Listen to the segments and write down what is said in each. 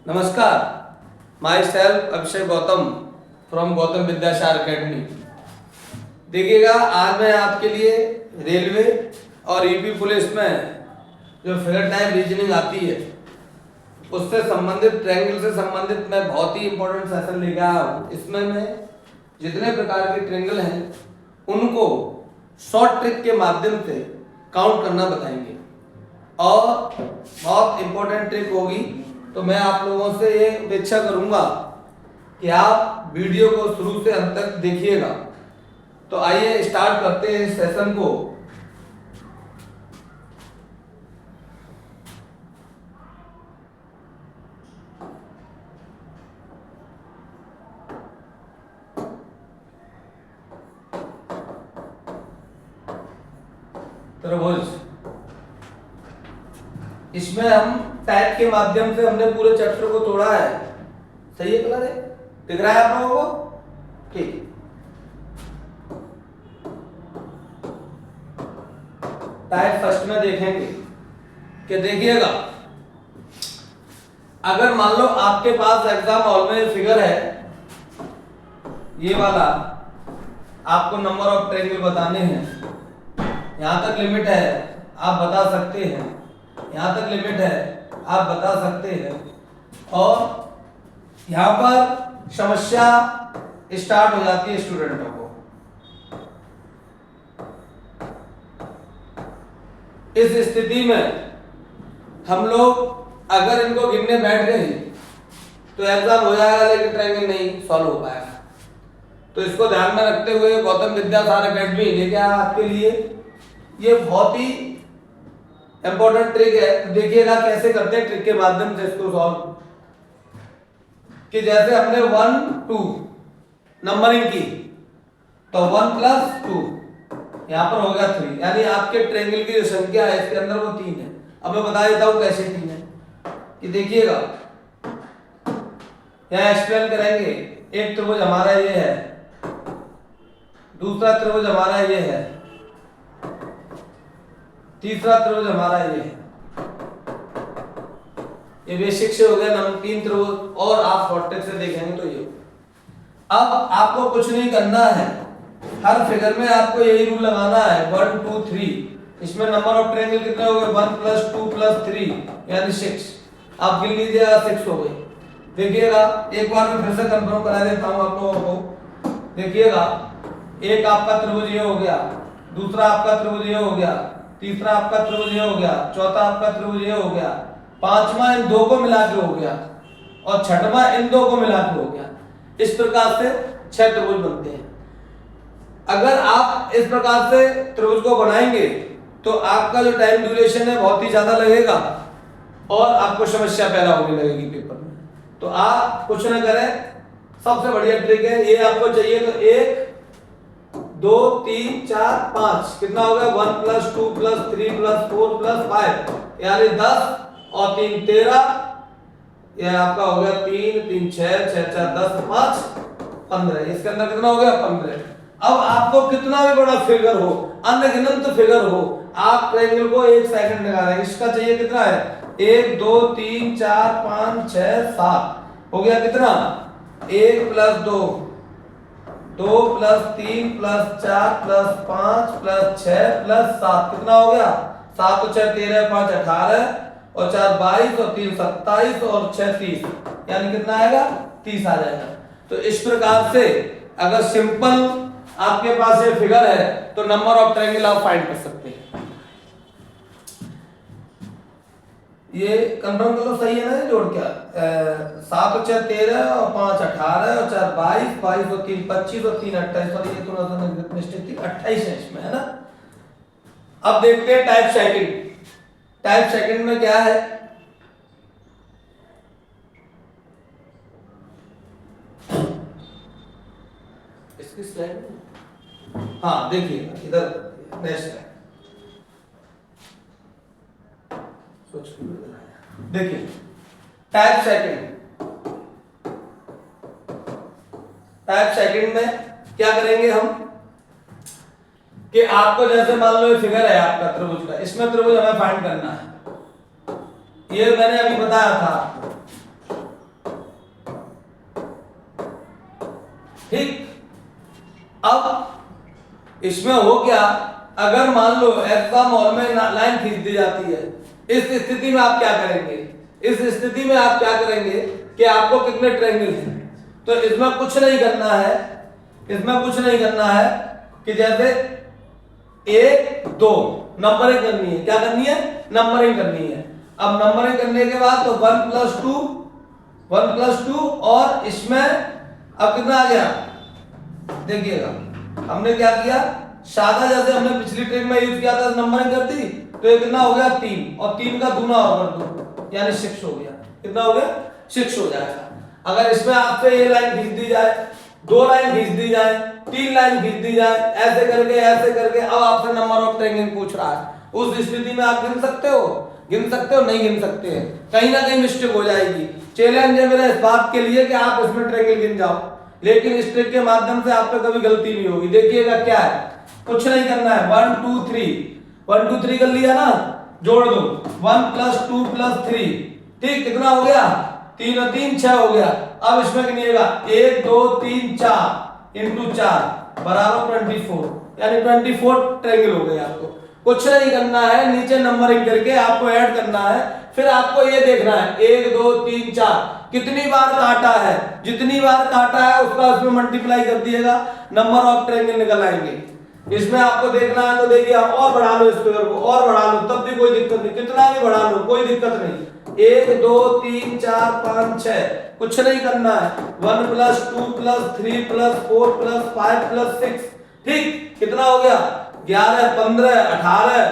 नमस्कार, my self Abhishek Gautam from Gautam Vidyasagar academy. देखिएगा, आज मैं आपके लिए रेलवे और यूपी पुलिस में जो फिगर टाइप रीजनिंग आती है उससे संबंधित, ट्रायंगल से संबंधित मैं बहुत ही इंपॉर्टेंट सेशन लेके आया हूँ। इसमें मैं जितने प्रकार के ट्रायंगल हैं उनको शॉर्ट ट्रिक के माध्यम से काउंट करना बताएंगे और बहुत इंपॉर्टेंट ट्रिक होगी। तो मैं आप लोगों से ये अपेक्षा करूंगा कि आप वीडियो को शुरू से अंत तक देखिएगा। तो आइए स्टार्ट करते हैं इस सेशन को। त्रिभुज, इसमें हम टाइप के माध्यम से हमने पूरे चैप्टर को तोड़ा है। सही है, कलर है, दिख रहा है आप लोगों को? ठीक। टाइप फर्स्ट में देखेंगे कि देखिएगा, अगर मान लो आपके पास एग्जाम हॉल में फिगर है ये वाला, आपको नंबर ऑफ ट्रायंगल बताने हैं। यहां तक लिमिट है, आप बता सकते हैं। यहां तक लिमिट है, आप बता सकते हैं। और यहां पर समस्या स्टार्ट हो जाती है स्टूडेंटों को। इस स्थिति में हम लोग अगर इनको गिनने बैठ गए तो एग्जाम हो जाएगा, लेकिन ट्रायंगल नहीं सॉल्व हो पाएगा। तो इसको ध्यान में रखते हुए गौतम विद्यासागर अकेडमी लेके आया आपके लिए। ये बहुत ही इंपॉर्टेंट ट्रिक है। देखिएगा कैसे करते हैं ट्रिक के माध्यम से इसको सॉल्व। कि जैसे हमने 1 2 नंबरिंग की तो 1 + 2 यहां पर हो गया 3, यानी आपके ट्रायंगल की जो संख्या है इसके अंदर वो 3 है। अब मैं बता देता हूं कैसे 3 है। कि देखिएगा, यहां एक्सप्लेन करेंगे। एक त्रिभुज हमारा ये है, दूसरा त्रिभुज हमारा ये है, तीसरा त्रिभुज हमारा ये है। ये बेसिक से हो गया नंबर 3 त्रिभुज। और आप शॉर्ट ट्रिक से देखेंगे तो ये। अब आपको कुछ नहीं करना है, हर फिगर में आपको यही रूल लगाना है 1 2 3। इसमें नंबर ऑफ ट्रायंगल कितने हो गए? 1 + 2 + 3 यानी 6। आप गिन लीजिएगा, 6 हो गए। देखिएगा, एक बार मैं फिर से कंफर्म करा देता हूं आप लोगों को। देखिएगा, एक आपका त्रिभुज ये हो गया, दूसरा आपका त्रिभुज ये हो गया, तीसरा आपका त्रिभुज ये हो गया, चौथा आपका त्रिभुज ये हो गया, पांचवा इन दो को मिला के हो गया और छठवां इन दो को मिला के हो गया। इस प्रकार से 6 त्रिभुज बनते हैं। अगर आप इस प्रकार से त्रिभुज को बनाएंगे तो आपका जो टाइम ड्यूरेशन है बहुत ही ज्यादा लगेगा और आपको समस्या पैदा होने लगेगी पेपर में। तो आप कुछ ना करें, सबसे बढ़िया ट्रिक है ये। आपको चाहिए तो 1 2 3 4 5 कितना हो गया? 1 + 2 + 3 + 4 + 5 यानी 10 और 3 13। यह आपका हो गया 3 3 6 6 4 10 5 15। इसके अंदर कितना हो गया? 15। अब आपको कितना भी बड़ा फिगर हो, अनगिनत फिगर हो, आप ट्रायंगल को 1 सेकंड लगा रहे हैं। इसका चाहिए कितना है? 1 2 3 4 5 6 7 हो गया कितना? 1 + 2 2 + 3 + 4 + 5 + 6 + 7 कितना हो गया? 7 और 6 13, 5 18 और 4 22 और 3 27 और 6 30 यानी कितना आएगा? 30 आ जाएगा। तो इस प्रकार से अगर सिंपल आपके पास ये फिगर है तो नंबर ऑफ ट्रायंगल आप फाइंड कर सकते हैं। ये कंफर्म करो, सही है ना? जोड़ क्या 7 और 6 13 और 5 18 और 4 22 22 और 3 25 और 3 28 और ये थोड़ा सा मिस्टेक थी, 28 है इसमें, है ना? अब देखते हैं टाइप सेकंड। टाइप सेकंड में क्या है? इसकी स्लाइड, हाँ देखिए इधर नेक्स्ट है। देखिए टाइप सेकंड। टाइप सेकंड में क्या करेंगे हम कि आपको जैसे मान लो ये फिगर है आपका त्रिभुज का, इसमें त्रिभुज हमें फाइंड करना है। ये मैंने अभी बताया था आपको अब इसमें हो क्या, अगर मान लो हेक्सामोल में लाइन खींच दी जाती है, इस स्थिति में आप क्या करेंगे, इस स्थिति में आप क्या करेंगे कि आपको कितने ट्रायंगल हैं, तो इसमें कुछ नहीं करना है, इसमें कुछ नहीं करना है कि जैसे 1 2 नंबरिंग करनी है, क्या करनी है, नंबरिंग करनी है। अब नंबरिंग करने के बाद तो 1 + 2 और इसमें अब कितना आ गया, देखिएगा हमने क्या किया, सादा जैसे हमने पिछली ट्रिक में यूज किया था नंबरिंग कर दी, तो ये कितना हो गया 3 और 3 का दूना और कर दो यानी 6 हो गया, कितना हो गया 6 हो जाएगा। अगर इसमें आपसे ये लाइन खींच दी जाए, 2 लाइन खींच दी जाए, 3 लाइन खींच दी जाए, ऐसे करके अब आपसे नंबर ऑफ ट्रायंगल पूछ रहा है, उस स्थिति में आप गिन सकते हो, नहीं गिन सकते हैं, कहीं ना कहीं मिस्टेक हो जाएगी। चैलेंज है मेरा इस बात के लिए कि आप इसमें ट्रायंगल गिन जाओ, लेकिन इस ट्रिक के माध्यम से आप पे कभी गलती नहीं होगी। देखिएगा क्या है, कुछ नहीं करना है, 1 2 3 कर लिया ना, जोड़ दो 1 + 2 + 3, ठीक, कितना हो गया 3 और 3 6 हो गया। अब इसमें गिनिएगा 1 2 3 4 × 4 बराबर 24, यानी 24 ट्रायंगल हो गए। आपको कुछ नहीं करना है, नीचे नंबरिंग करके आपको ऐड करना है, फिर आपको ये देखना है 1 2 3 4 कितनी बार काटा है, जितनी बार काटा है उसका उसमें मल्टीप्लाई कर दिएगा, नंबर ऑफ ट्रायंगल निकल आएंगे। इसमें आपको देखना है तो देखिए, आप और बढ़ा लो इस फिगर को, और बढ़ा लो तब भी कोई दिक्कत नहीं, कितना भी बढ़ा लो कोई दिक्कत नहीं। 1 2 3 4 5 6 कुछ नहीं करना है, 1 + 2 + 3 + 4 + 5 + 6, ठीक, कितना हो गया 11 15 18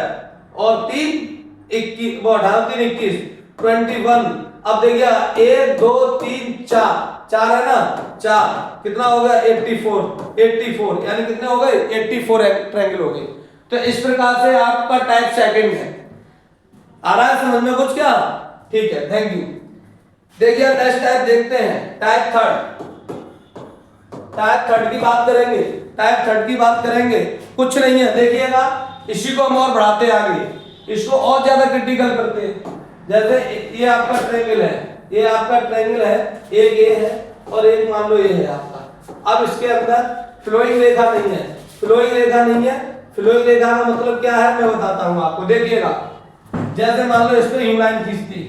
और 3 21, वो 18 3 21 21। अब देखिए 1 2 3 4 है ना, 4 कितना हो गया 84 यानी कितने हो गए 84 ट्रायंगल हो गए। तो इस प्रकार से आपका टाइप सेकंड है। आ रहा है समझ में कुछ क्या, ठीक है, थैंक यू। देखिए नेक्स्ट टाइप देखते हैं, टाइप थर्ड की बात करेंगे, कुछ नहीं है, देखिएगा इसी को हम और बढ़ाते आगे, इसको और ज्यादा क्रिटिकल करते हैं। जैसे ये आपका ट्रायंगल है, एक ये है और एक मान लो ये है आपका। अब इसके अंदर फ्लोइंग रेखा नहीं है, फ्लोइंग रेखा का मतलब क्या है मैं बताता हूं आपको। देखिएगा जैसे मान लो इस पे यूं लाइन खींच दी,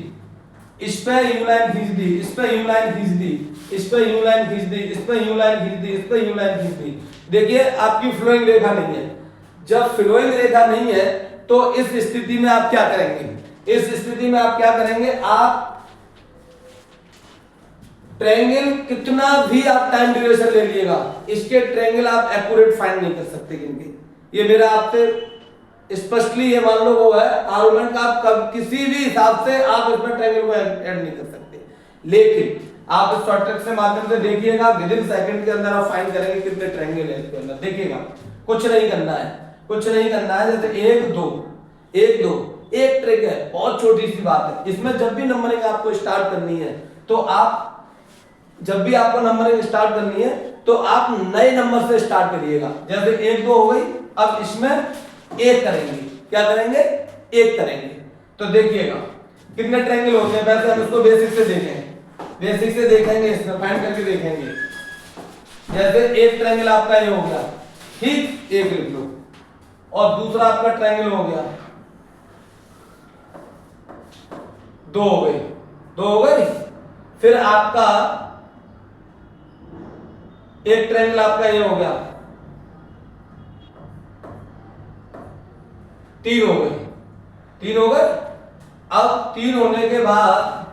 इस पे यूं लाइन खींच दी, इस पे यूं लाइन खींच दी, इस पे यूं लाइन खींच दी, इस पे यूं लाइन खींच दी, इस पे यूं लाइन खींच दी। देखिए आपकी फ्लोइंग रेखा नहीं है। जब फ्लोइंग रेखा नहीं है तो इस स्थिति में आप क्या करेंगे, आप ट्रायंगल कितना भी आप टाइम ड्यूरेशन ले लीजिएगा, इसके ट्रायंगल आप एक्यूरेट फाइंड नहीं कर सकते गिनके। ये मेरा आपसे स्पष्टली ये मान लो वो है आर्गुमेंट का, आप किसी भी हिसाब से आप इसमें ट्रायंगल को ऐड नहीं कर सकते, लेकिन आप इस शॉर्ट ट्रिक से माध्यम से देखिएगा, विद इन सेकंड के अंदर आप फाइंड करेंगे कितने ट्रायंगल है इसके अंदर। देखिएगा कुछ नहीं करना है, जैसे 1 2 एक ट्रिक है, बहुत छोटी सी बात है। इसमें जब भी नंबरिंग आपको स्टार्ट करनी है तो आप आप नए नंबर से स्टार्ट करिएगा। जैसे 1 2 हो गई, अब इसमें 1 करेंगे, क्या करेंगे 1 करेंगे। तो देखिएगा कितने ट्रायंगल होते हैं, वैसे हम इसको बेसिक से देखेंगे, इसमें फाइंड करके देखेंगे। जैसे एक ट्रायंगल आपका ये हो गया, ठीक, एक लिख लो, और दूसरा आपका ट्रायंगल हो गया 2 हो गए। फिर आपका एक ट्रायंगल आपका ये हो गया 3 हो गए। अब 3 होने के बाद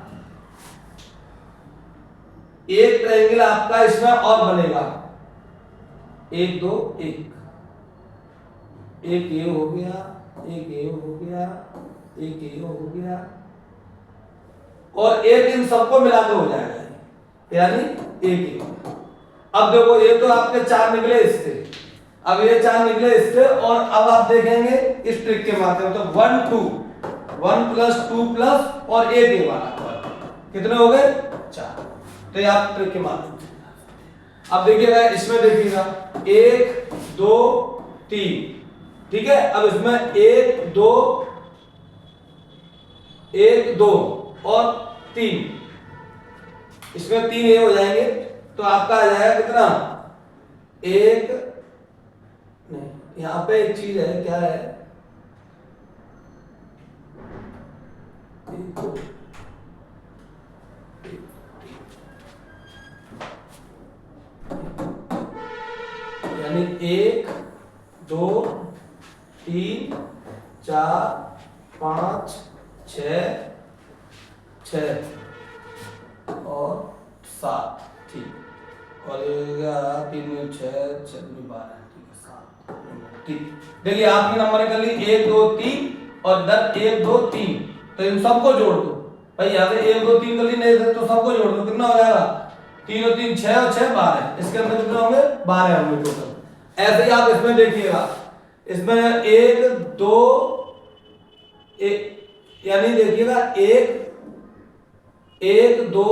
एक ट्रायंगल आपका इसमें और बनेगा, 1 2 1, एक ये हो गया, एक ये हो गया, एक ये हो गया, और एक इन सबको मिला के हो जाएगा, यानी एक। अब देखो ये तो आपके 4 निकले इससे, अब ये 4 निकले इससे, और अब आप देखेंगे इस ट्रिक के माध्यम से 1 2 1 + 2 + और एक ये वाला, कितने हो गए 4। तो ये आप ट्रिक के माध्यम से। अब देखिएगा इसमें, देखिएगा 1 2 3, ठीक है। अब इसमें 1 2 और 3, इसमें 3 ये हो जाएंगे, तो आपका आ जाएगा कितना 1 यहाँ पे एक चीज है, क्या है, यानी 1 2 3 4 5 6 और 7, ठीक। और ये हो गया 3 6 6 12, ठीक है 7, ठीक। देखिए आपकी नंबर निकल ली 1 2 3 और इधर 1 2 3, तो इन सबको जोड़ दो भाई, यहाँ से 1 2 3 कर ली, नहीं तो सबको जोड़ दो, कितना हो जाएगा, 3 और 3 6 और 6 12, इसके अंदर कितने होंगे, 12 होंगे टोटल। ऐसे ही आप इसमें देखिएगा, इसमें 1 2 यानी देखिएगा 1 2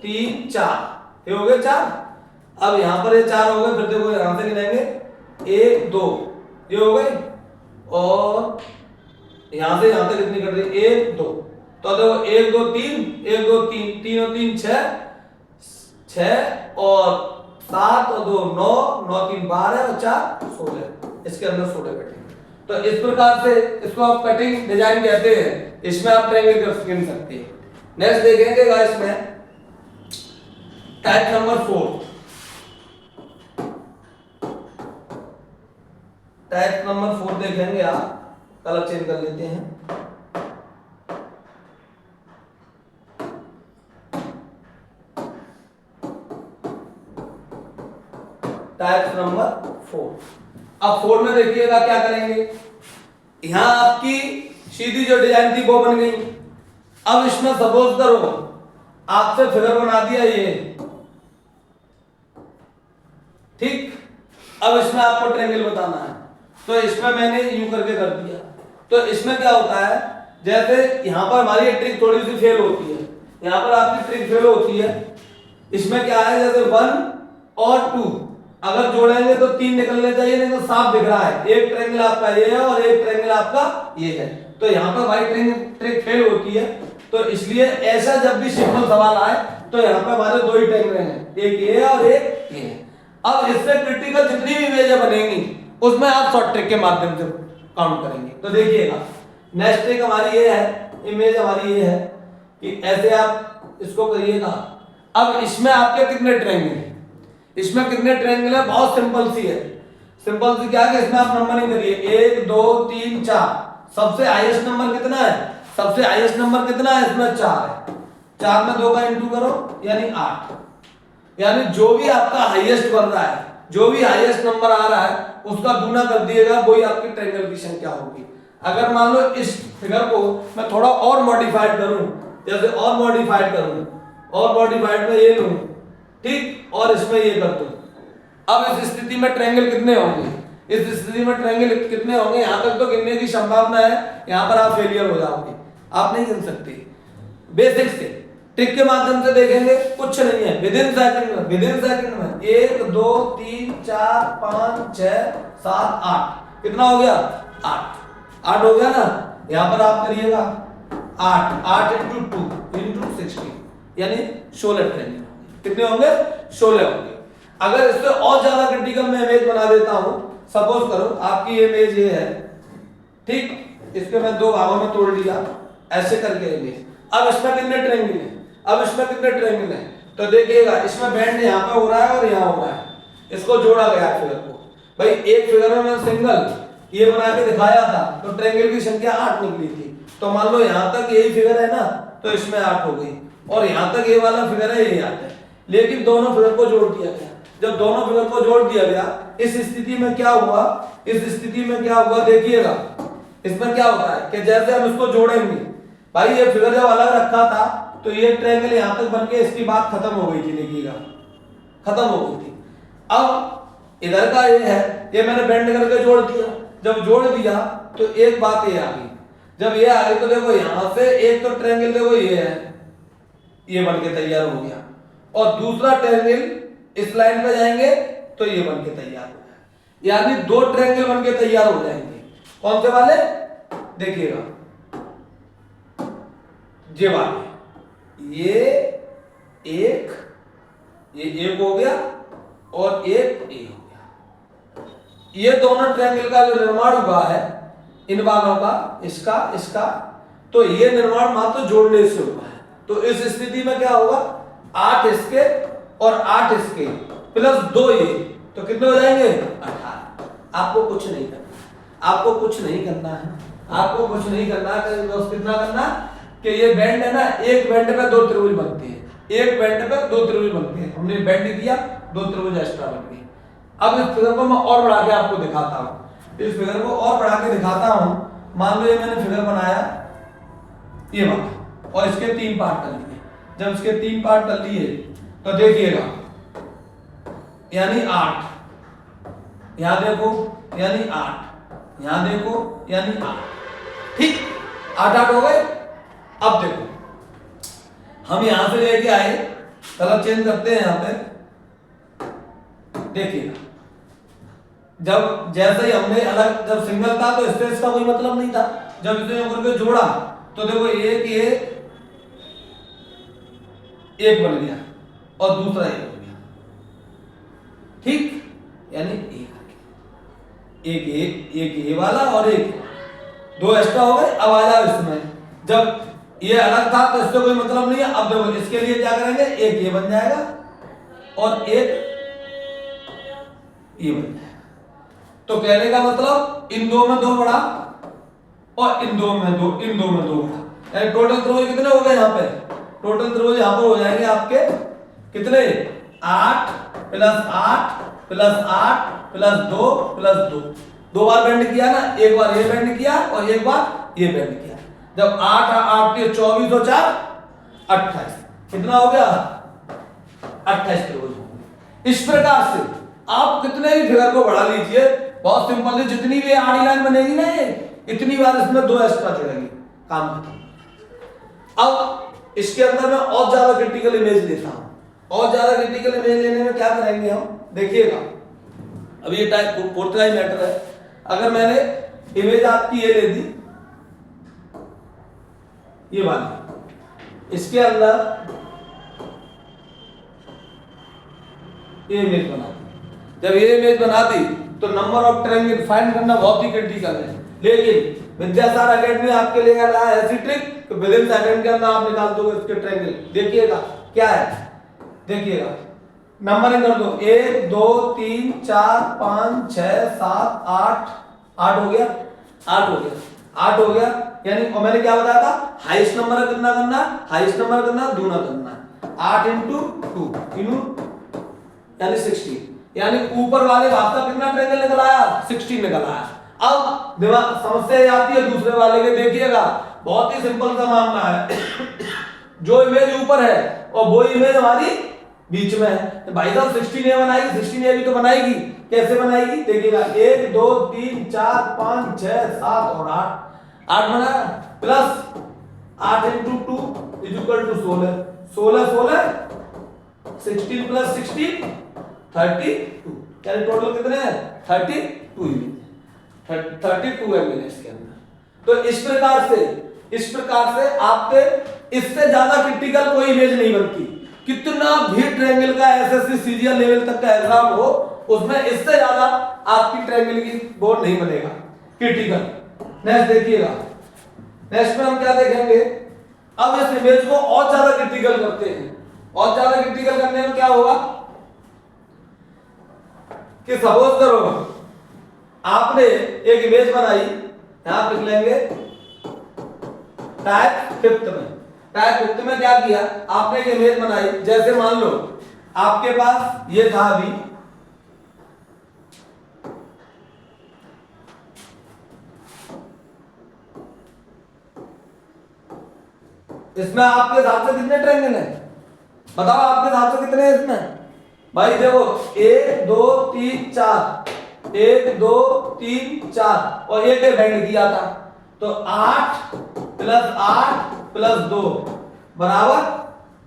3 4, ये हो गए 4। अब यहाँ पर ये 4 हो गए, फिर देखो यहाँ से गिनेंगे 1 2, ये हो गए, और यहाँ से यहाँ तक कितनी कर दी, 1 2, तो देखो 1 2 3 1 2 3 3 और 3 6 और 7 और 2 9 9 3 12 और 4 16, इसके अंदर 16 बैठे। तो इस प्रकार से इसको आप कटिंग डिजाइन कहते हैं, इसमें आप ट्रायंगल कर सकते हैं। नेक्स्ट देखेंगे गाइस में टाइप नंबर 4, टाइप नंबर 4 देखेंगे आप, कलर चेंज कर लेते हैं। टाइप नंबर 4, अब 4 में देखिएगा क्या करेंगे, यहां आपकी सीधी जो डिजाइन थी वो बन गई। अब इसमें सपोज करो आपसे फिगर बना दिया ये, ठीक। अब इसमें आपको ट्रायंगल बताना है, तो इसमें मैंने यूं करके कर दिया। तो इसमें क्या होता है, जैसे यहां पर हमारी ट्रिक थोड़ी सी फेल होती है, यहां पर आपकी ट्रिक फेल होती है। इसमें क्या है, जैसे 1 और 2 अगर जोड़ेंगे तो 3 निकलने चाहिए, नहीं तो साफ दिख रहा है एक ट्रायंगल आपका ये है और एक ट्रायंगल आपका ये है। तो यहाँ पर भाई ट्रिक फेल होती है, तो इसलिए ऐसा जब भी सिंपल सवाल आए तो यहाँ पे हमारे 2 ही ट्रायंगल हैं, एक ये है और एक ये है। अब इससे क्रिटिकल जितनी भी इमेजें बनेंगी उसमें आप शॉर्ट ट्रिक के माध्यम से काउंट करेंगे। तो देखिएगा नेक्स्ट ट्रिक हमारी ये है, इमेज हमारी ये है कि ऐसे आप इसको करिएगा। अब इसमें आपके कितने ट्रायंगल हैं, इसमें कितने ट्रायंगल है, बहुत सिंपल सी है। सिंपल सी क्या है, इसमें आप नंबरिंग करिए 1 2 3 4, सबसे हाईएस्ट नंबर कितना है, सबसे हाईएस्ट नंबर कितना है, इसमें 4 है। 4 में 2 का इंटू करो यानी 8, यानी जो भी आपका हाईएस्ट बन रहा है, जो भी हाईएस्ट नंबर आ रहा है उसका गुना कर दिएगा, वही आपकी ट्रायंगल की संख्या होगी। अगर मान लो इस फिगर को मैं थोड़ा और मॉडिफाइड करूं, जैसे और मॉडिफाइड करूं, और मॉडिफाइड में ये लूं, ठीक, और इसमें ये कर दूं, अब इस स्थिति में ट्रायंगल कितने होंगे, इस स्थिति में ट्रायंगल कितने होंगे, यहां तक तो गिनने की संभावना है, यहां पर आप फेलियर हो जाओगे, आप नहीं गिन सकते। बेसिक से ट्रिक के माध्यम से देखेंगे, कुछ नहीं है, विद इन सेकंड में 1 2 3 4 5 6 7 8, कितना हो गया, 8 हो गया ना। यहां पर आप करिएगा 8 इंटू 2 इंटू 16, यानी 16 ट्रायंगल कितने होंगे, 16 होंगे। अगर इससे और ज्यादा क्रिटिकल मैं इमेज बना देता हूं, सपोज करो आपकी इमेज ये है, ठीक, इसके मैं 2 भागों में तोड़ दिया ऐसे करके इमेज। अब इसमें कितने ट्रायंगल हैं, अब इसमें कितने ट्रायंगल हैं, तो देखिएगा इसमें बैंड यहाँ पे हो रहा है और यहाँ हो रहा है, इसको जोड़ा गया फिगर को। भाई एक फिगर में मैं सिंगल ये बना के दिखाया था तो ट्रायंगल की संख्या 8 निकली थी, तो मान लो यहाँ तक यही फिगर है ना, तो इसमें 8 हो गई, और यहाँ तक ये वाला फिगर है, ये 8 है। लेकिन दोनों फिगर को जोड़ दिया गया, जब दोनों फिगर को जोड़ दिया गया, इस स्थिति में क्या हुआ, इस स्थिति में क्या हुआ देखिएगा, इसमें क्या होता है कि जैसे हम इसको जोड़ेंगे, भाई ये फिगर जब अलग रखा था तो ये ट्रायंगल यहां तक बन के इसकी बात खत्म हो गई थी, देखिएगा खत्म हो गई थी। अब इधर का ये है, ये मैंने बेंड करके जोड़ दिया, जब जोड़ दिया तो एक बात ये आ गई, जब ये आ गई तो देखो यहां से एक तो ट्रायंगल देखो ये है, ये बन के तैयार हो गया, और दूसरा ट्रायंगल इस लाइन पे जाएंगे तो ये बन के तैयार हो गया, यानी 2 ट्रायंगल बन के तैयार हो जाएंगे। कौन से वाले, देखिएगा ये वाले, ये एक हो गया और एक ए हो गया, ये दोनों ट्रायंगल का जो निर्माण हुआ है इन वालों का, इसका इसका, तो ये निर्माण मात्र जोड़ने से हुआ है। तो इस स्थिति में क्या होगा, 8 इसके और 8 इसके प्लस 2 ये, तो कितने हो जाएंगे 18। आपको कुछ नहीं करना, आपको कुछ नहीं करना है, आपको कुछ नहीं करना है। कितना करना कि ये बैंड है ना, एक बैंड पे 2 त्रिभुज बनते हैं, एक बैंड पे 2 त्रिभुज बनते हैं। हमने बैंड किया, 2 त्रिभुज एक्स्ट्रा बन गए। अब इस फिगर को मैं और बढ़ा के आपको दिखाता हूं, इस फिगर को और बढ़ा के दिखाता हूं। मान लो ये मैंने फिगर बनाया ये वाला और इसके 3 पार्ट कर लिए। जब इसके 3 पार्ट कर लिए तो देखिएगा यानी 8, यहां देखो यानी 8, यहां देखो यानी 8, ठीक 8 हो गए। अब देखो हम यहां से लेके आए, कलर चेंज करते हैं यहां पे, देखिएगा जब जैसे ही हमने अलग, जब सिंगल था तो इससे इसका कोई मतलब नहीं था, जब इसे करके जोड़ा तो देखो एक बन गया और दूसरा एक बन गया, ठीक यानी एक ये वाला और एक 2 एक्स्ट्रा हो गए। अब आ जाओ इसमें, जब ये अलग था तो इससे कोई मतलब नहीं है। अब देखो इसके लिए क्या करेंगे, एक ये बन जाएगा और एक ये बन जाएगा। तो कहने का मतलब इन 2 में 2 बढ़ा और इन 2 में 2, इन 2 में 2 बढ़ा, यानी टोटल त्रिभुज कितने हो गए यहाँ पे, टोटल त्रिभुज यहाँ पर हो जाएंगे आपके कितने 8 प्लस 8 प्लस 8 प्लस 2 प्लस 2। 2 बार बेंड किया ना, एक बार ये बेंड किया और एक बार ये बेंड किया। जब 8 8 के 24 और 4 28, कितना हो गया 28 त्रिभुज हो गए। इस प्रकार से आप कितने भी फिगर को बढ़ा लीजिए, बहुत सिंपल है, जितनी भी आड़ी लाइन बनेगी ना इतनी बार इसमें 2 एक्स्ट्रा चढ़ेंगे, काम खत्म। अब इसके अंदर मैं और ज्यादा क्रिटिकल इमेज लेता हूं, और ज्यादा क्रिटिकल इमेज लेने में क्या करेंगे हम, देखिएगा अब ये टाइप फोर्थ का ही मैटर है। अगर मैंने इमेज आपकी ये ले दी, ये वाली, इसके अंदर ये इमेज बना दी, जब ये इमेज बना दी तो नंबर ऑफ ट्रायंगल फाइंड करना बहुत ही क्रिटिकल है। लेकिन विद्यासागर एकेडमी आपके लिए लाया ऐसी ट्रिक कि विद इन सेकंड के अंदर आप निकाल दोगे इसके ट्रायंगल। देखिएगा क्या है, देखिएगा नंबरिंग कर दो, 1 2 3 4 5 6 7 8 8 हो गया, 8 हो गया, 8 हो गया। यानी और मैंने क्या बताया था, हाईएस्ट नंबर कितना करना, हाईएस्ट नंबर करना दूना करना, 8 into 2 यानी 16, यानी ऊपर वाले भाग का कितना ट्रायंगल निकल आया, 16 निकल आया। अब दिमाग समस्या आती है दूसरे वाले के, देखिएगा बहुत ही सिंपल सा मामला है जो इमेज ऊपर है और वो इमेज हमारी बीच में है, भाई साहब 16 बनाएगी, 16 भी तो बनाएगी, कैसे बनाएगी देखिएगा, 1 2 3 4 5 6 7 और 8 बना, plus 8 into 2 is equal to 16, 16 16 16 plus 16 32, यानी टोटल कितने हैं 32 इमेज, 32 इमेज इसके अंदर। तो इस प्रकार से आपके इससे ज्यादा क्रिटिकल कोई इमेज नहीं बनती। कितना भी ट्रायंगल का एसएससी सीजीएल लेवल तक का एग्जाम हो, उसमें इससे ज्यादा आपकी ट्रायंगल की बोर्ड नहीं बनेगा क्रिटिकल। नेक्स्ट देखिएगा, नेक्स्ट में हम क्या देखेंगे, अब इस इमेज को और ज्यादा क्रिटिकल करते हैं। और ज्यादा क्रिटिकल करने में क्या होगा कि सपोज करो आपने एक इमेज बनाई, यहां लिख लेंगे टाइप फिफ्थ में क्या किया, आपने एक इमेज बनाई, जैसे मान लो आपके पास ये था अभी, इसमें आपके हिसाब से कितने ट्रायंगल हैं बताओ, आपके हिसाब से कितने हैं इसमें भाई, देखो 1 2 3 4, 1 2 3 4 और एक बेंड किया था, तो 8 प्लस 8 प्लस 2 बराबर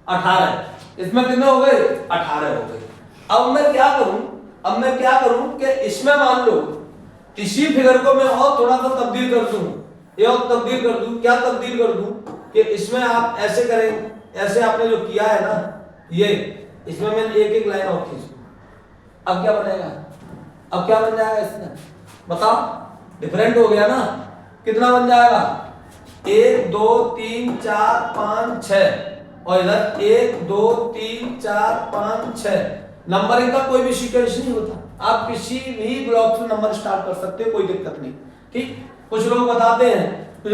18। इसमें कितने हो गए 18 हो गए। अब मैं क्या करूं कि इसमें मान लो इसी फिगर को मैं और थोड़ा सा तब्दील कर दूं, ये और तब्दील कर दूं, क्या तब्दील कर दूं कि इसमें आप ऐसे करें, ऐसे आपने जो किया है ना ये, इसमें मैं एक एक लाइन और खींच दूं। अब क्या बनेगा, अब क्या बन जाएगा इसमें बताओ, डिफरेंट हो गया ना, कितना बन जाएगा 1 2 3 4 5 6 और इधर 1 2 3 4 5 6। नंबरिंग का कोई भी सीक्वेंस नहीं होता, आप किसी भी ब्लॉक से नंबर स्टार्ट कर सकते हो, कोई दिक्कत नहीं। ठीक, कुछ लोग बताते हैं कि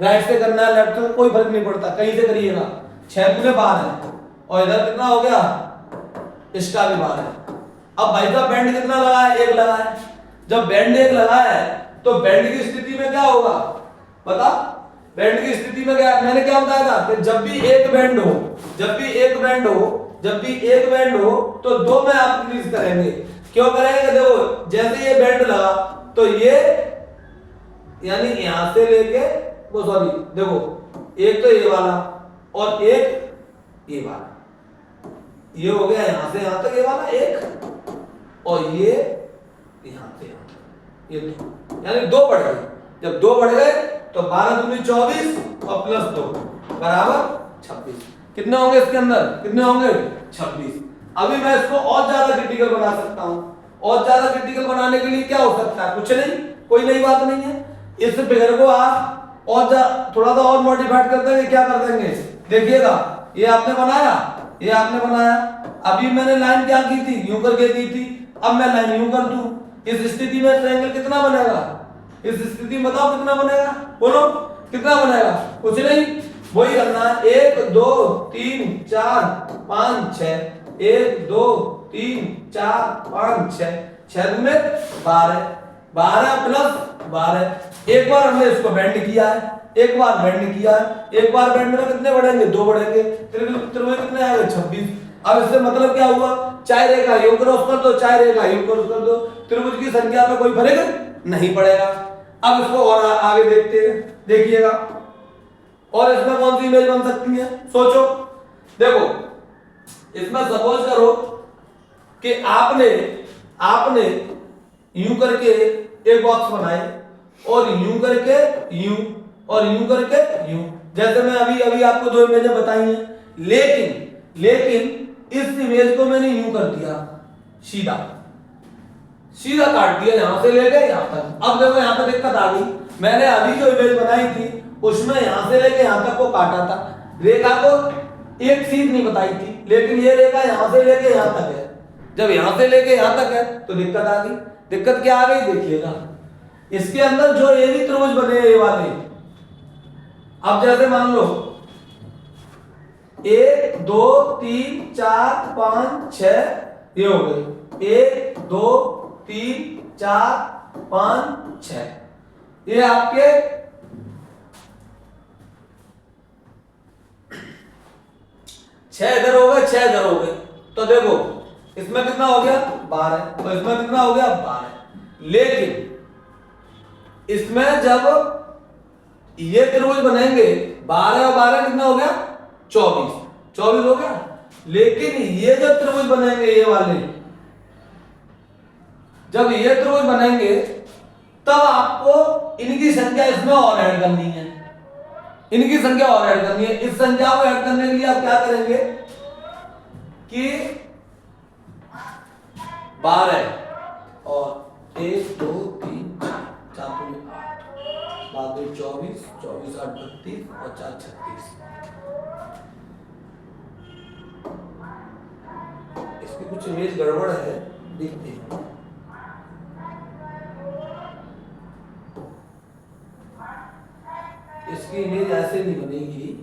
राइट से करना है लेफ्ट से, कोई फर्क नहीं पड़ता, कहीं से करिएगा। 6 दूने 12 है और इधर कितना हो गया, इसका भी 12 है। अब भाई साहब बैंड कितना लगा है, 1 लगा है। जब बैंड 1 लगा है तो बैंड की स्थिति में क्या होगा बता, बैंड की स्थिति में क्या, मैंने क्या बताया था कि जब भी एक बैंड हो, जब भी एक बैंड हो तो 2 में आप रिलीज करेंगे। क्यों करेंगे, देखो जैसे ये बैंड लगा तो ये यानी यहां से लेके वो सॉरी देखो, एक तो ये वाला और एक ये वाला, ये हो गया यहां से यहां तक ये वाला एक, और ये यहां से यहां तक ये 2, यानी 2 बढ़ गए। जब 2 बढ़ गए तो 12 दूनी 24 और प्लस 2 बराबर 26। कितने होंगे इसके अंदर, कितने होंगे 26। अभी मैं इसको और ज्यादा क्रिटिकल बना सकता हूं, और ज्यादा क्रिटिकल बनाने के लिए क्या हो सकता है, कुछ नहीं, कोई नई बात नहीं है। इस फिगर को आप और थोड़ा सा और मॉडिफाइड कर देंगे, क्या कर देंगे देखिएगा, ये आपने बनाया, ये आपने बनाया, अभी मैंने लाइन क्या की थी, यूं करके की थी, अब मैं लाइन यूं कर दूं, इस स्थिति में ट्रायंगल कितना बनेगा, इस स्थिति में बताओ कितना बनेगा, बोलो कितना बनेगा, कुछ नहीं, वही करना है 1 2 3 4 5 6, 1 2 3 4 5 6, 6 दूने 12, 12 प्लस 12। एक बार हमने इसको बेंड किया है, एक बार बेंड किया है, एक बार बेंड में कितने बढ़ेंगे, 2 बढ़ेंगे, त्रिभुज कितने आएंगे 26। अब इससे मतलब क्या हुआ, चाहे रेखा योग क्रॉस कर दो, चाहे रेखा योग क्रॉस कर दो, त्रिभुज की संख्या में कोई फर्क नहीं पड़ेगा। अब इसको और आगे देखते हैं, देखिएगा और इसमें कौन सी इमेज बन सकती है, सोचो। देखो इसमें सपोज करो कि आपने यूं करके एक बॉक्स बनाए और यूं करके यूं और यूं करके यूं, जैसे मैं अभी आपको 2 इमेजें बताई हैं, लेकिन इस इमेज को मैंने यूं कर दिया, सीधा काट दिया यहां से लेके यहां तक। अब देखो यहां पे दिक्कत आ गई, मैंने अभी जो इमेज बनाई थी उसमें यहां से लेके यहां तक को काटा था, रेखा को एक सीध नहीं बताई थी, लेकिन ये रेखा यहां से लेके यहां तक है। जब यहां से लेके यहां तक है तो दिक्कत आ गई, दिक्कत क्या आ गई देखिएगा, इसके अंदर जो ये भी त्रिभुज बने ये वाले, अब जैसे मान लो 1 2 3 4 5 6 ये हो गए, 1 2 3 4 5 6, ये आपके 6 इधर हो गए, 6 इधर हो गए। तो देखो इसमें कितना हो गया 12, तो इसमें कितना हो गया 12। लेकिन इसमें जब ये त्रिभुज बनेंगे 12 और 12 कितना हो गया 24 हो गया। लेकिन ये जो त्रिभुज बनेंगे ये वाले, जब ये त्रिभुज बनेंगे तब आपको इनकी संख्या इसमें और ऐड करनी है, इनकी संख्या और ऐड करनी है। इस संख्या को ऐड करने के लिए आप क्या करेंगे कि 12 और 1 2 3 4 8 24 24 8 32 और 4 36, इसकी कुछ इमेज गड़बड़ है, देखते हैं। इसकी इमेज ऐसे नहीं बनेगी,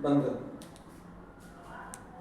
बंद कर।